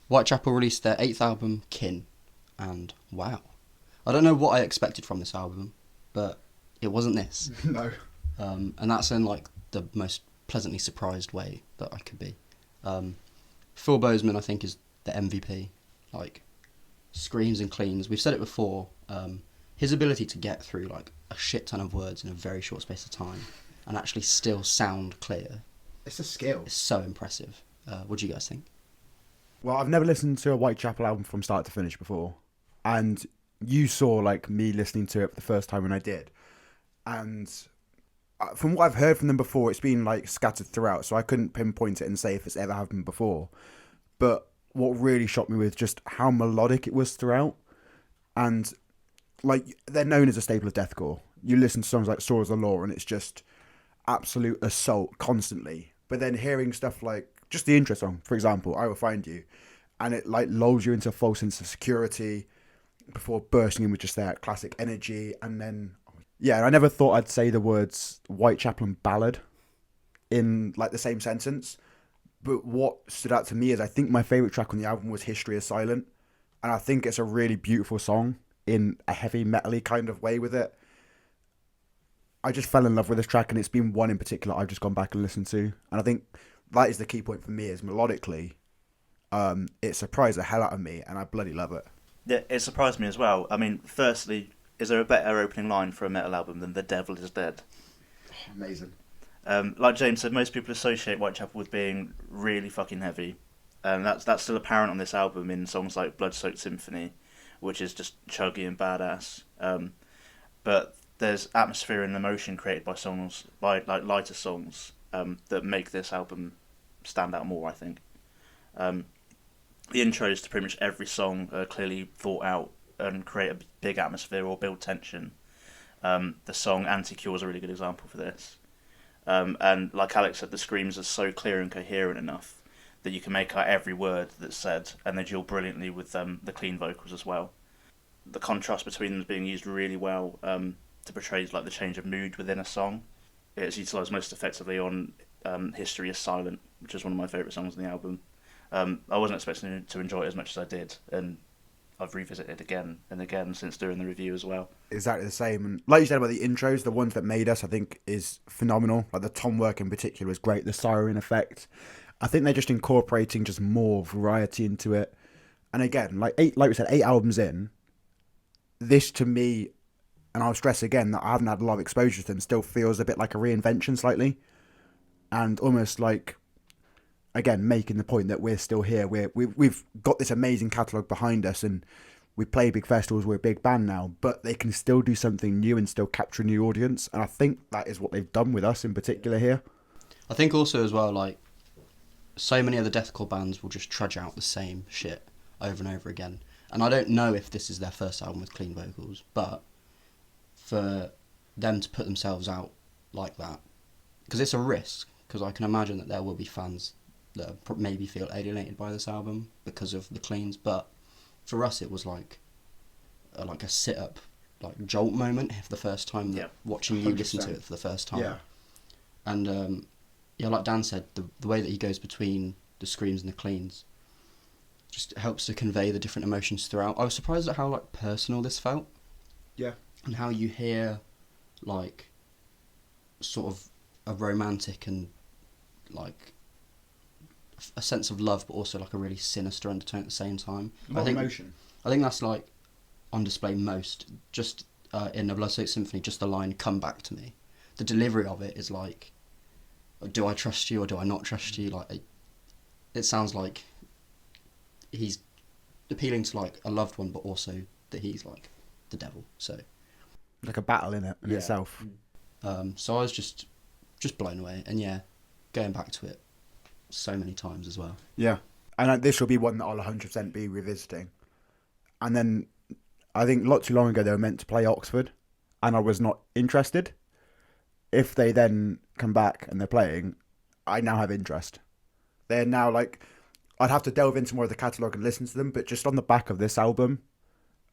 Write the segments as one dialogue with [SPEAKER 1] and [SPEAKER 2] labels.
[SPEAKER 1] Whitechapel released their 8th album, Kin, and wow. I don't know what I expected from this album, but it wasn't this.
[SPEAKER 2] No.
[SPEAKER 1] And that's in like the most pleasantly surprised way that I could be. Phil Bozeman, I think, is the MVP. Like, screams and cleans. We've said it before. His ability to get through like a shit ton of words in a very short space of time and actually still sound clear.
[SPEAKER 2] It's a skill.
[SPEAKER 1] It's so impressive. What do you guys think?
[SPEAKER 2] Well, I've never listened to a Whitechapel album from start to finish before. And you saw like me listening to it for the first time when I did. And from what I've heard from them before, it's been like scattered throughout. So I couldn't pinpoint it and say if it's ever happened before. But what really shocked me was just how melodic it was throughout. And like, they're known as a staple of deathcore. You listen to songs like Swords of the Law and it's just absolute assault constantly. But then hearing stuff like just the intro song, for example, I Will Find You, and it like lulls you into a false sense of security before bursting in with just that classic energy. And then, yeah, I never thought I'd say the words Whitechapel and ballad in like the same sentence. But what stood out to me is I think my favourite track on the album was History is Silent. And I think it's a really beautiful song in a heavy metal-y kind of way with it. I just fell in love with this track, and it's been one in particular I've just gone back and listened to. And I think that is the key point for me, is melodically, it surprised the hell out of me, and I bloody love it.
[SPEAKER 3] Yeah, it surprised me as well. I mean, firstly, is there a better opening line for a metal album than The Devil is Dead?
[SPEAKER 2] Amazing.
[SPEAKER 3] Like James said, most people associate Whitechapel with being really fucking heavy. That's still apparent on this album in songs like Blood-Soaked Symphony, which is just chuggy and badass. But there's atmosphere and emotion created by songs, by like lighter songs, that make this album stand out more, I think. The intros to pretty much every song are clearly thought out and create a big atmosphere or build tension. The song Anti-Cure is a really good example for this. And like Alex said, the screams are so clear and coherent enough that you can make out every word that's said, and they duel brilliantly with the clean vocals as well. The contrast between them is being used really well to portray like the change of mood within a song. It's utilised most effectively on History is Silent, which is one of my favourite songs on the album. I wasn't expecting to enjoy it as much as I did, and I've revisited it again and again since doing the review as well.
[SPEAKER 2] Exactly the same. And like you said about the intros, the ones that made us, I think, is phenomenal. Like the tom work in particular is great. The siren effect. I think they're just incorporating just more variety into it. And again, like we said, 8 albums in, this to me, and I'll stress again that I haven't had a lot of exposure to them, still feels a bit like a reinvention slightly. And almost like, again, making the point that we're still here. We've got this amazing catalogue behind us, and we play big festivals, we're a big band now, but they can still do something new and still capture a new audience. And I think that is what they've done with us in particular here.
[SPEAKER 1] I think also as well, like, so many other deathcore bands will just trudge out the same shit over and over again. And I don't know if this is their first album with clean vocals, but for them to put themselves out like that, because it's a risk, because I can imagine that there will be fans that maybe feel alienated by this album because of the cleans, but for us it was like a sit-up, like jolt moment for the first time, that watching you 100%. Listen to it for the first time.
[SPEAKER 2] Yeah.
[SPEAKER 1] And yeah, like Dan said, the way that he goes between the screams and the cleans just helps to convey the different emotions throughout. I was surprised at how like personal this felt.
[SPEAKER 2] Yeah.
[SPEAKER 1] And how you hear like sort of a romantic and like a sense of love, but also like a really sinister undertone at the same time.
[SPEAKER 2] Emotion.
[SPEAKER 1] I think that's like on display most. Just in the Blood-Soaked Symphony, just the line "Come back to me." The delivery of it is like, do I trust you or do I not trust you? Like, it sounds like he's appealing to like a loved one, but also that he's like the devil. So
[SPEAKER 2] like a battle in it in itself.
[SPEAKER 1] So I was just blown away, and yeah, going back to it so many times as well.
[SPEAKER 2] Yeah, and this will be one that I'll 100% be revisiting. And then I think not too long ago they were meant to play Oxford, and I was not interested. If they then come back and they're playing, I now have interest. They're now like, I'd have to delve into more of the catalogue and listen to them, but just on the back of this album,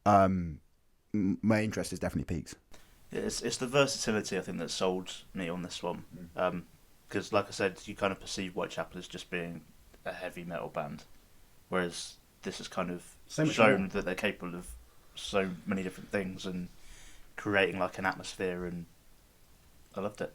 [SPEAKER 2] my interest is definitely peaks.
[SPEAKER 3] It's the versatility, I think, that sold me on this one. Because, like I said, you kind of perceive Whitechapel as just being a heavy metal band, whereas this has kind of
[SPEAKER 2] So much
[SPEAKER 3] shown
[SPEAKER 2] more.
[SPEAKER 3] that they're capable of so many different things and creating like an atmosphere, and I loved it.